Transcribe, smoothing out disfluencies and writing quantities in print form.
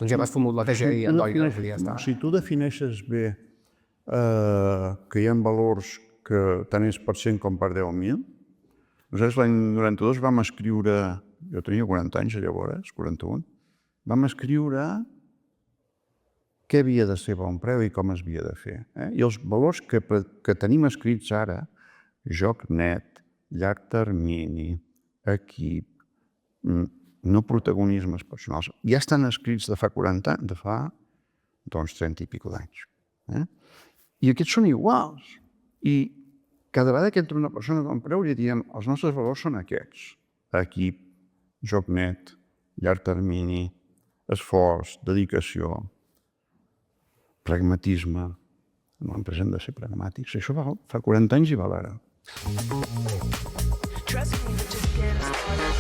Doncs ja m'has fumut la TGI, Andoi, ja està. Si tu defineixes bé que hi ha valors que tant és per 100 com per 10.000, nosaltres l'any 92 vam escriure, jo tenia 40 anys llavors, 41, vam escriure què havia de ser bon preu i com es havia de fer. I els valors que tenim escrits ara, joc net, llarg termini, equip, no protagonismes personals, ja estan escrits de fa 40 anys, de fa 30 i escaig d'anys. I aquests són iguals. I cada vegada que entra una persona bon preu li diem els nostres valors són aquests. Equip, joc net, llarg termini, esforç, dedicació, pragmatisme. En l'empresa hem de ser pragmàtics. Això fa 40 anys i val ara. Trust me, just get started.